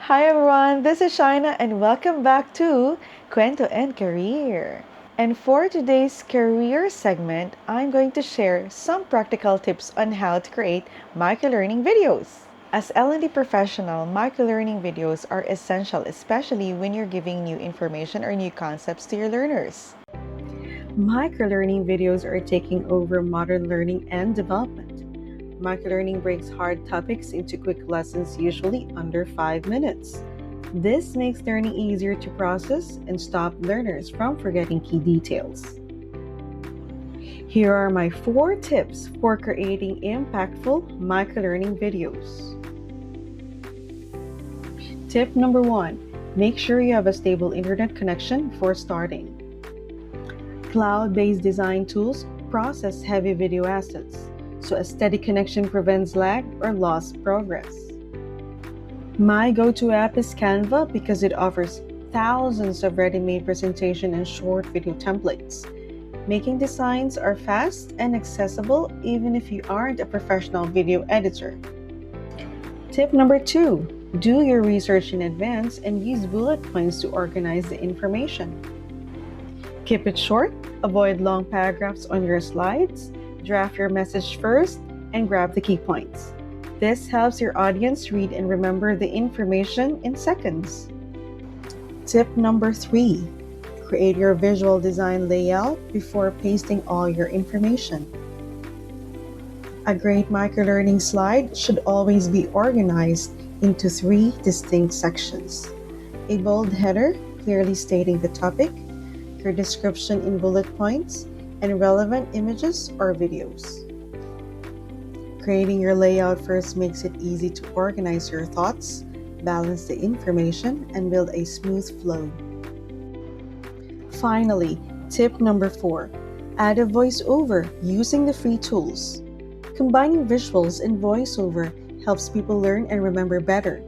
Hi everyone, this is Shaina and welcome back to Cuento and Career. And for today's career segment, I'm going to share some practical tips on how to create microlearning videos. As L&D professional, microlearning videos are essential, especially when you're giving new information or new concepts to your learners. Microlearning videos are taking over modern learning and development. Microlearning breaks hard topics into quick lessons, usually under 5 minutes. This makes learning easier to process and stop learners from forgetting key details. Here are my 4 tips for creating impactful microlearning videos. Tip number 1. Make sure you have a stable internet connection before starting. Cloud-based design tools process heavy video assets, so a steady connection prevents lag or lost progress. My go-to app is Canva because it offers thousands of ready-made presentation and short video templates. Making designs are fast and accessible even if you aren't a professional video editor. Tip number 2. Do your research in advance and use bullet points to organize the information. Keep it short, avoid long paragraphs on your slides, draft your message first, and grab the key points. This helps your audience read and remember the information in seconds. Tip number 3. Create your visual design layout before pasting all your information. A great microlearning slide should always be organized into 3 distinct sections. A bold header, clearly stating the topic, your description in bullet points, and relevant images or videos. Creating your layout first makes it easy to organize your thoughts, balance the information, and build a smooth flow. Finally, tip number 4. Add a voiceover using the free tools. Combining visuals and voiceover helps people learn and remember better.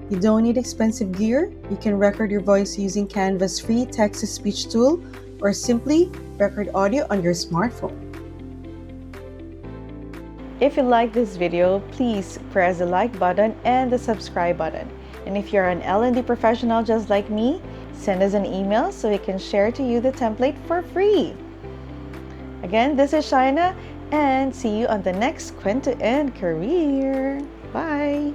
You don't need expensive gear. You can record your voice using Canva's free text-to-speech tool or simply record audio on your smartphone. If you like this video, please press the like button and the subscribe button. And if you're an L&D professional just like me, send us an email so we can share to you the template for free. Again, this is Shaina and see you on the next Cuento and Career. Bye!